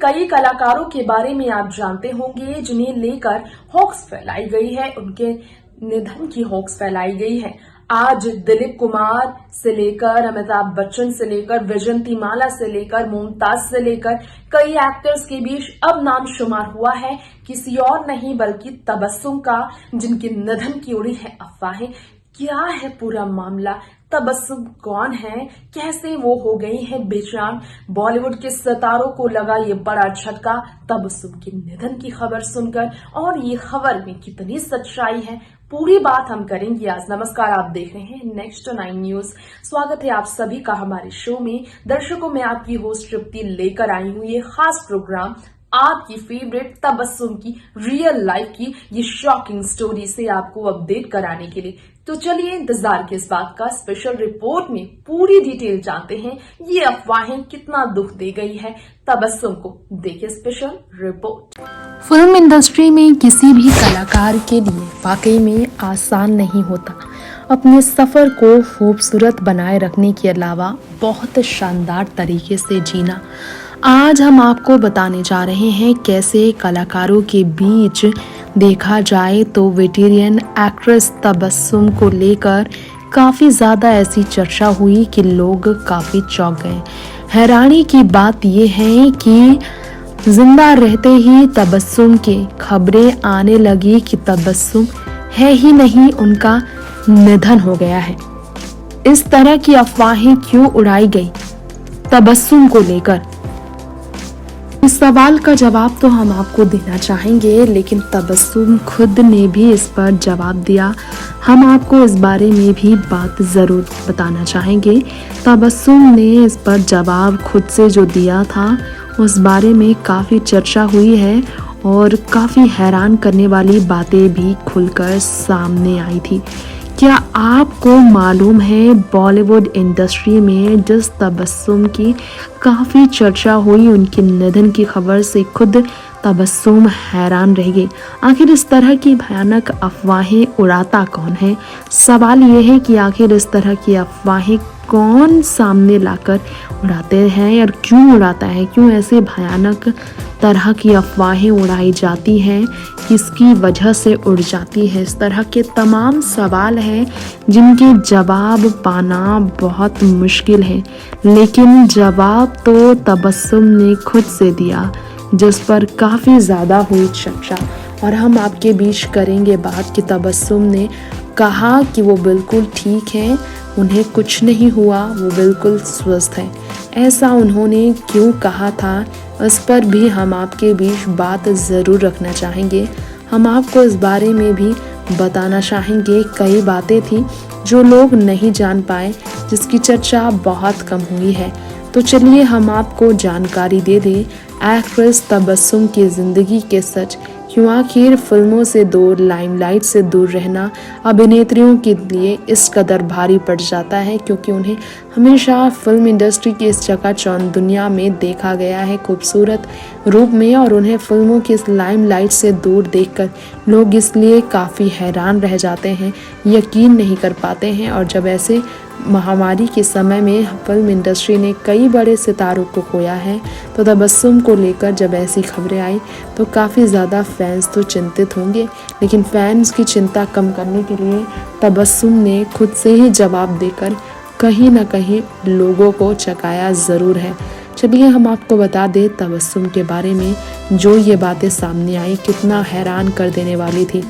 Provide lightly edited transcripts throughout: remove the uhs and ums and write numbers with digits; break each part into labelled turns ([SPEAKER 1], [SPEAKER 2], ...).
[SPEAKER 1] कई कलाकारों के बारे में आप जानते होंगे जिन्हें लेकर हॉक्स फैलाई गई है, उनके निधन की हॉक्स फैलाई गई है। आज दिलीप कुमार से लेकर अमिताभ बच्चन से लेकर वैजयंतीमाला से लेकर मुमताज से लेकर कई एक्टर्स के बीच अब नाम शुमार हुआ है किसी और नहीं बल्कि तबस्सुम का, जिनके निधन की उड़ी है अफवाहें। क्या है पूरा मामला? तबस्सुम कौन है? कैसे वो हो गई है बेजान? बॉलीवुड के सितारों को लगा ये बड़ा झटका तबस्सुम के निधन की खबर सुनकर, और ये खबर में कितनी सच्चाई है पूरी बात हम करेंगे आज। नमस्कार, आप देख रहे हैं नेक्स्ट 9 न्यूज। स्वागत है आप सभी का हमारे शो में। दर्शकों, मैं आपकी होस्ट तृप्ति लेकर आई हूँ ये खास प्रोग्राम आपकी फेवरेट तबस्सुम की रियल लाइफ की ये शॉकिंग स्टोरी से आपको अपडेट कराने के लिए। तो चलिए इंतजार किस बात का, स्पेशल रिपोर्ट में पूरी डिटेल जानते हैं ये अफवाहें कितना दुख दे गई है तबस्सुम को। देखिए स्पेशल रिपोर्ट।
[SPEAKER 2] फिल्म इंडस्ट्री में किसी भी कलाकार के लिए वाकई में आसान नहीं होता अपने सफ़र को खूबसूरत बनाए रखने के अलावा बहुत शानदार तरीके से जीना। आज हम आपको बताने जा रहे हैं कैसे कलाकारों के बीच देखा जाए तो वेटेरियन एक्ट्रेस तबस्सुम को लेकर काफ़ी ज़्यादा ऐसी चर्चा हुई कि लोग काफ़ी चौंक गए। हैरानी की बात यह है कि जिंदा रहते ही तबस्सुम की खबरें आने लगी कि तबस्सुम है ही नहीं, उनका निधन हो गया है। इस तरह की अफवाहें क्यों उड़ाई गई तबस्सुम को लेकर, इस सवाल का जवाब तो हम आपको देना चाहेंगे, लेकिन तबस्सुम खुद ने भी इस पर जवाब दिया। हम आपको इस बारे में भी बात ज़रूर बताना चाहेंगे। तबस्सुम ने इस पर जवाब खुद से जो दिया था उस बारे में काफ़ी चर्चा हुई है और काफ़ी हैरान करने वाली बातें भी खुलकर सामने आई थी। क्या आपको मालूम है बॉलीवुड इंडस्ट्री में जिस तबस्सुम की काफ़ी चर्चा हुई, उनके निधन की खबर से खुद तबस्सुम हैरान रह गई। आखिर इस तरह की भयानक अफवाहें उड़ाता कौन है? सवाल ये है कि आखिर इस तरह की अफवाहें कौन सामने लाकर उड़ाते हैं और क्यों उड़ाता है, क्यों ऐसे भयानक तरह की अफवाहें उड़ाई जाती हैं, किसकी वजह से उड़ जाती है? इस तरह के तमाम सवाल हैं जिनके जवाब पाना बहुत मुश्किल है, लेकिन जवाब तो तबस्सुम ने खुद से दिया, जिस पर काफ़ी ज़्यादा हुई चर्चा। और हम आपके बीच करेंगे बात कि तबस्सुम ने कहा कि वो बिल्कुल ठीक हैं, उन्हें कुछ नहीं हुआ, वो बिल्कुल स्वस्थ हैं। ऐसा उन्होंने क्यों कहा था, इस पर भी हम आपके बीच बात ज़रूर रखना चाहेंगे। हम आपको इस बारे में भी बताना चाहेंगे। कई बातें थी जो लोग नहीं जान पाए, जिसकी चर्चा बहुत कम हुई है। तो चलिए हम आपको जानकारी दे दें एक्ट्रेस तबस्सुम की ज़िंदगी के सच। क्यों आखिर फिल्मों से दूर, लाइमलाइट से दूर रहना अभिनेत्रियों के लिए इस कदर भारी पड़ जाता है, क्योंकि उन्हें हमेशा फिल्म इंडस्ट्री की इस चकाचौंध दुनिया में देखा गया है खूबसूरत रूप में, और उन्हें फिल्मों की इस लाइमलाइट से दूर देखकर लोग इसलिए काफ़ी हैरान रह जाते हैं, यकीन नहीं कर पाते हैं। और जब ऐसे महामारी के समय में फिल्म इंडस्ट्री ने कई बड़े सितारों को खोया है, तो तबस्सुम को लेकर जब ऐसी खबरें आई तो काफ़ी ज़्यादा फैंस तो चिंतित होंगे, लेकिन फैंस की चिंता कम करने के लिए तबस्सुम ने खुद से ही जवाब देकर कहीं ना कहीं लोगों को चकाया ज़रूर है। चलिए हम आपको बता दें तबस्सुम के बारे में जो ये बातें सामने आई कितना हैरान कर देने वाली थी।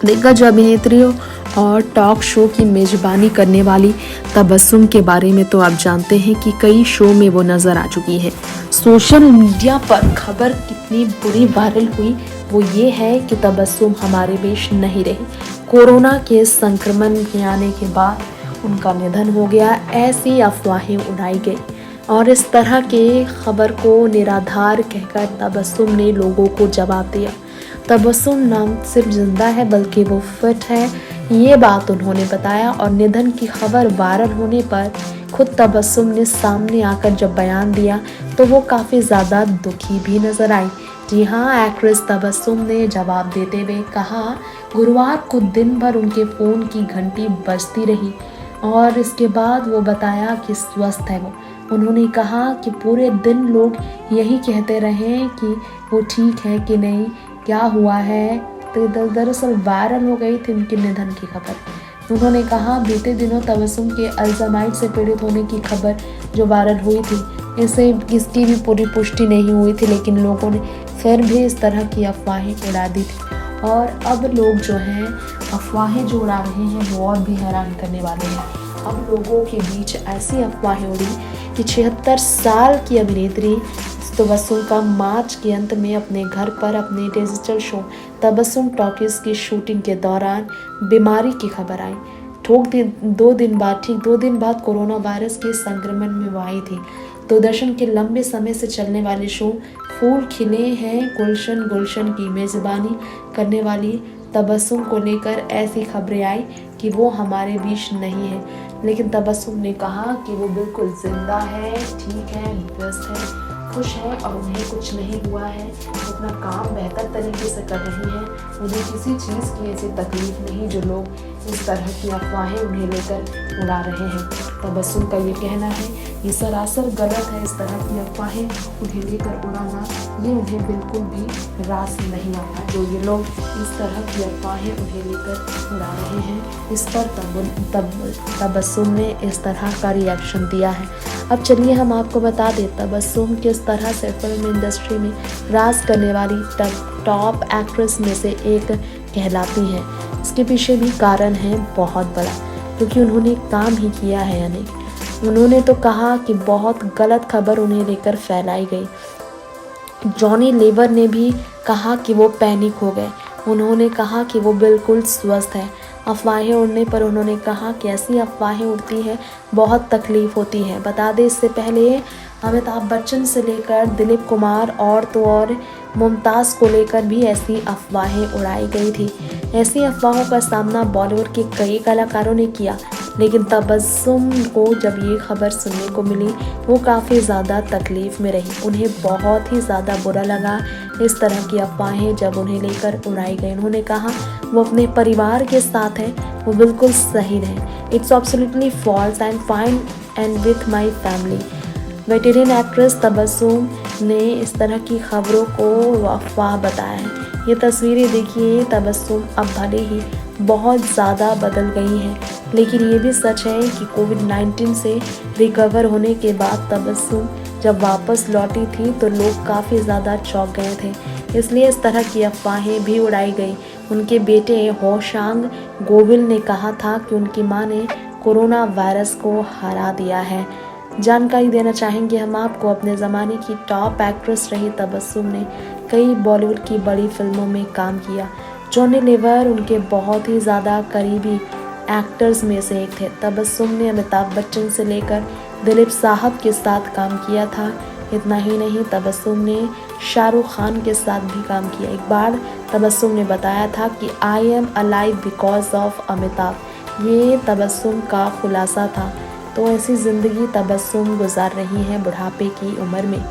[SPEAKER 2] दिग्गज अभिनेत्रियों और टॉक शो की मेजबानी करने वाली तबस्सुम के बारे में तो आप जानते हैं कि कई शो में वो नज़र आ चुकी है। सोशल मीडिया पर खबर कितनी बुरी वायरल हुई वो ये है कि तबस्सुम हमारे बीच नहीं रही। कोरोना के संक्रमण के आने के बाद उनका निधन हो गया, ऐसी अफवाहें उड़ाई गई और इस तरह के खबर को निराधार कहकर तबस्सुम ने लोगों को जवाब दिया। तबस्सुम नाम सिर्फ जिंदा है बल्कि वो फिट है, ये बात उन्होंने बताया। और निधन की खबर वायरल होने पर खुद तबस्सुम ने सामने आकर जब बयान दिया तो वो काफ़ी ज़्यादा दुखी भी नज़र आई। जी हाँ, एक्ट्रेस तबस्सुम ने जवाब देते हुए कहा, गुरुवार को दिन भर उनके फ़ोन की घंटी बजती रही। और इसके बाद वो बताया कि स्वस्थ है वो। उन्होंने कहा कि पूरे दिन लोग यही कहते रहे कि वो ठीक है कि नहीं, क्या हुआ है। तो दरअसल वायरल हो गई थी उनके निधन की खबर। उन्होंने कहा बीते दिनों तबस्सुम के अल्जाइमर से पीड़ित होने की खबर जो वायरल हुई थी, इसकी भी पूरी पुष्टि नहीं हुई थी, लेकिन लोगों ने फिर भी इस तरह की अफवाहें उड़ा दी थी। और अब लोग जो हैं अफवाहें जो उड़ा रहे हैं वो और भी हैरान करने वाले हैं। अब लोगों के बीच ऐसी अफवाहें उड़ी कि 76 साल की अभिनेत्री तबस्सुम का मार्च के अंत में अपने घर पर अपने डिजिटल शो तबस्सुम टॉकीज की शूटिंग के दौरान बीमारी की खबर आई। ठीक 2 दिन बाद कोरोना वायरस के संक्रमण में वो आई थी। दूरदर्शन के लंबे समय से चलने वाले शो फूल खिले हैं गुलशन गुलशन की मेजबानी करने वाली तबस्सुम को लेकर ऐसी खबरें आई कि वो हमारे बीच नहीं है, लेकिन तबस्सुम ने कहा कि वो बिल्कुल जिंदा है, ठीक है, व्यस्त है, खुश है और उन्हें कुछ नहीं हुआ है। वो अपना काम बेहतर तरीके से कर रही हैं। उन्हें किसी चीज़ की ऐसी तकलीफ नहीं जो लोग इस तरह की अफवाहें उन्हें लेकर उड़ा रहे हैं। तबस्सुम का ये कहना है ये सरासर गलत है। इस तरह की अफवाहें उन्हें लेकर उड़ाना ये उन्हें बिल्कुल भी रास नहीं आता। जो ये लोग इस तरह की अफवाहें उन्हें लेकर उड़ा रहे हैं, इस पर तबस्सुम ने इस तरह का रिएक्शन दिया है। अब चलिए हम आपको बता दें तबस्सुम किस तरह से फिल्म इंडस्ट्री में राज करने वाली टॉप एक्ट्रेस में से एक कहलाती हैं। इसके पीछे भी कारण है बहुत बड़ा, क्योंकि उन्होंने काम ही किया है अनेक। उन्होंने तो कहा कि बहुत गलत खबर उन्हें लेकर फैलाई गई। जॉनी लीवर ने भी कहा कि वो पैनिक हो गए। उन्होंने कहा कि वो बिल्कुल स्वस्थ है। अफवाहें उड़ने पर उन्होंने कहा कि ऐसी अफवाहें उड़ती हैं बहुत तकलीफ़ होती है। बता दें इससे पहले अमिताभ बच्चन से लेकर दिलीप कुमार और तो और मुमताज़ को लेकर भी ऐसी अफवाहें उड़ाई गई थी। ऐसी अफवाहों का सामना बॉलीवुड के कई कलाकारों ने किया, लेकिन तबस्सुम को जब ये खबर सुनने को मिली वो काफ़ी ज़्यादा तकलीफ़ में रही। उन्हें बहुत ही ज़्यादा बुरा लगा इस तरह की अफवाहें जब उन्हें लेकर उड़ाई गई। उन्होंने कहा वो अपने परिवार के साथ है, वो बिल्कुल सही है। It's absolutely false, I am fine and with my family. Veteran actress Tabassum ने इस तरह की खबरों को अफवाह बताया है। ये तस्वीरें देखिए, तबस्सुम अब भले ही बहुत ज़्यादा बदल गई हैं, लेकिन ये भी सच है कि कोविड-19 से रिकवर होने के बाद तबस्सुम जब वापस लौटी थी तो लोग काफ़ी ज़्यादा चौंक गए थे, इसलिए इस तरह की अफवाहें भी उड़ाई गई। उनके बेटे होशांग गोविल ने कहा था कि उनकी मां ने कोरोना वायरस को हरा दिया है। जानकारी देना चाहेंगे हम आपको, अपने ज़माने की टॉप एक्ट्रेस रही तबस्सुम ने कई बॉलीवुड की बड़ी फिल्मों में काम किया। जॉनी लीवर उनके बहुत ही ज़्यादा करीबी एक्टर्स में से एक थे। तबस्सुम ने अमिताभ बच्चन से लेकर दिलीप साहब के साथ काम किया था। इतना ही नहीं, तबस्सुम ने शाहरुख खान के साथ भी काम किया। एक बार तबस्सुम ने बताया था कि I am alive because of Amitabh. ये तबस्सुम का खुलासा था। तो ऐसी ज़िंदगी तबस्सुम गुजार रही हैं बुढ़ापे की उम्र में।